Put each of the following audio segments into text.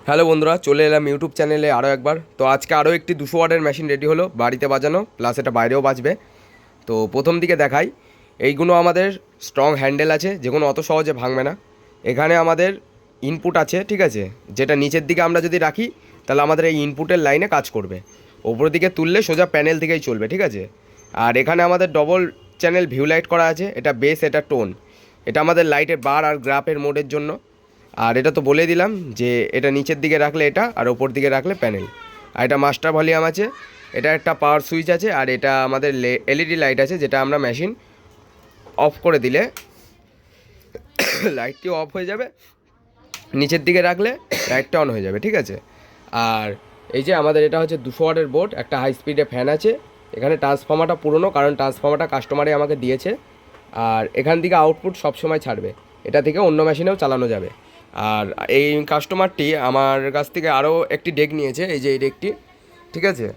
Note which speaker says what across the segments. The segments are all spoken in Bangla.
Speaker 1: হ্যালো বন্ধুরা, চলে এলাম ইউটিউব চ্যানেলে আরও একবার। তো আজকে আরও একটি 200 ওয়াটের মেশিন রেডি হলো বাড়িতে বাজানো, প্লাস এটা বাইরেও বাজবে। তো প্রথম দিকে দেখাই, এইগুলো আমাদের স্ট্রং হ্যান্ডেল আছে, যেগুলো অত সহজে ভাঙবে না। এখানে আমাদের ইনপুট আছে, ঠিক আছে, যেটা নিচের দিকে আমরা যদি রাখি তাহলে আমাদের এই ইনপুটের লাইনে কাজ করবে। ওপরের দিকে তুললে সোজা প্যানেল থেকেই চলবে, ঠিক আছে। আর এখানে আমাদের ডবল চ্যানেল ভিউ লাইট করা আছে, এটা বেস, এটা টোন। এটা আমাদের লাইটের বার আর গ্রাফের মোডের জন্য। আর এটা তো বলে দিলাম যে এটা নিচের দিকে রাখলে এটা, আর ওপর দিকে রাখলে প্যানেল। আর এটা মাস্টার ভলিউম আছে, এটা একটা পাওয়ার সুইচ আছে, আর এটা আমাদের এলইডি লাইট আছে, যেটা আমরা মেশিন অফ করে দিলে লাইটটিও অফ হয়ে যাবে, নিচের দিকে রাখলে লাইটটা অন হয়ে যাবে, ঠিক আছে। আর এই যে আমাদের এটা হচ্ছে 200 ওয়াটের বোর্ড, একটা হাই স্পিডে ফ্যান আছে। এখানে ট্রান্সফর্মারটা পুরনো, কারণ ট্রান্সফর্মারটা কাস্টমারে আমাকে দিয়েছে। আর এখান থেকে আউটপুট সবসময় ছাড়বে, এটা থেকে অন্য মেশিনেও চালানো যাবে। আর এই কাস্টমারটি আমার কাছ থেকে আরও একটি ডেক নিয়েছে, এই যে এই ডেকটি, ঠিক আছে।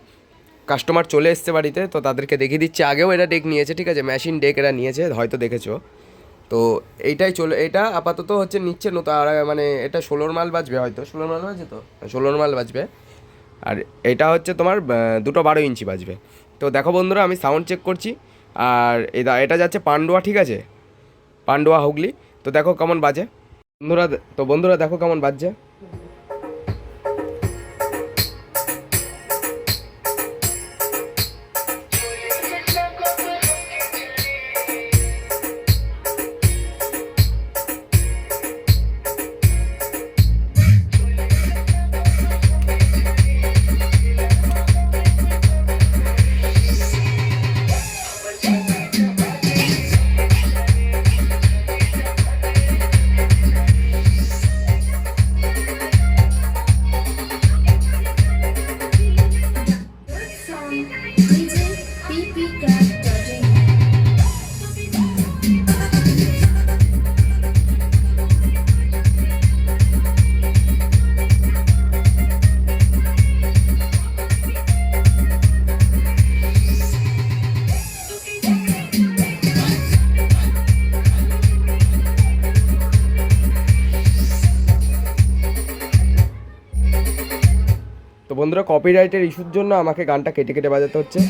Speaker 1: কাস্টমার চলে এসছে বাড়িতে, তো তাদেরকে দেখিয়ে দিচ্ছে। আগেও এটা ডেক নিয়েছে, ঠিক আছে, মেশিন ডেক এরা নিয়েছে, হয়তো দেখেছো। তো এইটাই এটা আপাতত হচ্ছে নিচ্ছে নতুন। আর মানে এটা 16 মাল বাজবে, হয়তো 16 মাল বাজবে, তো 16 মাল বাজবে। আর এটা হচ্ছে তোমার দুটো 12 ইঞ্চি বাজবে। তো দেখো বন্ধুরা, আমি সাউন্ড চেক করছি। আর এটা যাচ্ছে পান্ডুয়া, ঠিক আছে, পান্ডুয়া হুগলি। তো দেখো কেমন বাজে বন্ধুরা দেখো কেমন বাজছে। তো বন্ধুরা, কপিরাইটের ইস্যুর জন্য আমাকে গানটা কেটে কেটে বাজাতে হচ্ছে।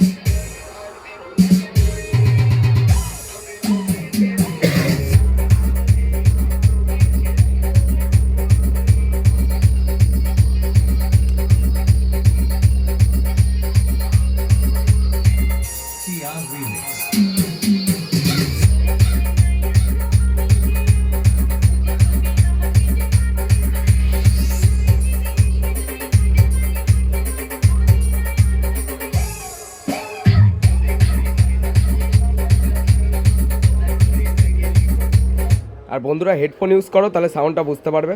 Speaker 1: আর বন্ধুরা, হেডফোন ইউজ করো, তাহলে সাউন্ডটা বুঝতে পারবে।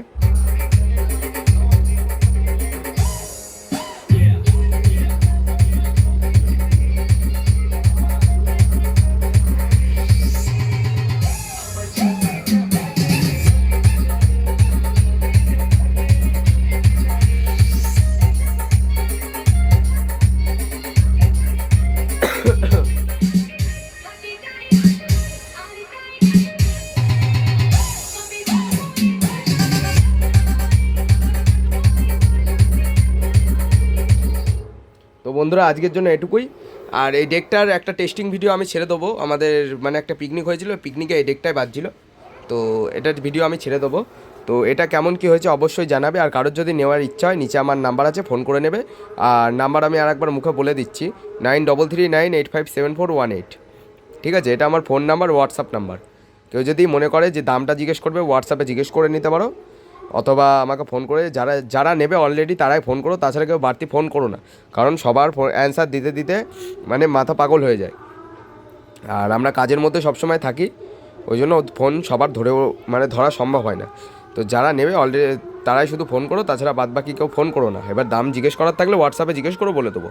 Speaker 1: তো বন্ধুরা, আজকের জন্য এটুকুই। আর এই ডেকটার একটা টেস্টিং ভিডিও আমি ছেড়ে দেবো। আমাদের মানে একটা পিকনিক হয়েছিল, পিকনিকে এই ডেকটাই বাজছিল, তো এটার ভিডিও আমি ছেড়ে দেবো। তো এটা কেমন কী হয়েছে অবশ্যই জানাবে। আর কারোর যদি নেওয়ার ইচ্ছা হয়, নিচে আমার নাম্বার আছে, ফোন করে নেবে। আর নাম্বার আমি আরেকবার মুখে বলে দিচ্ছি, 9339857418, ঠিক আছে। এটা আমার ফোন নাম্বার, হোয়াটসঅ্যাপ নাম্বার। কেউ যদি মনে করে যে দামটা জিজ্ঞেস করবে, হোয়াটসঅ্যাপে জিজ্ঞেস করে নিতে পারো, অথবা আমাকে ফোন করে, যারা নেবে অলরেডি তারাই ফোন করো, তাছাড়া কেউ বাড়তি ফোন করো না, কারণ সবার অ্যান্সার দিতে দিতে মানে মাথা পাগল হয়ে যায়। আর আমরা কাজের মধ্যে সবসময় থাকি, ওই জন্য ফোন সবার ধরা সম্ভব হয় না। তো যারা নেবে অলরেডি তারাই শুধু ফোন করো, তাছাড়া বাদ বাকি কেউ ফোন করো না। এবার দাম জিজ্ঞেস করার থাকলে হোয়াটসঅ্যাপে জিজ্ঞেস করো, বলে দেবো।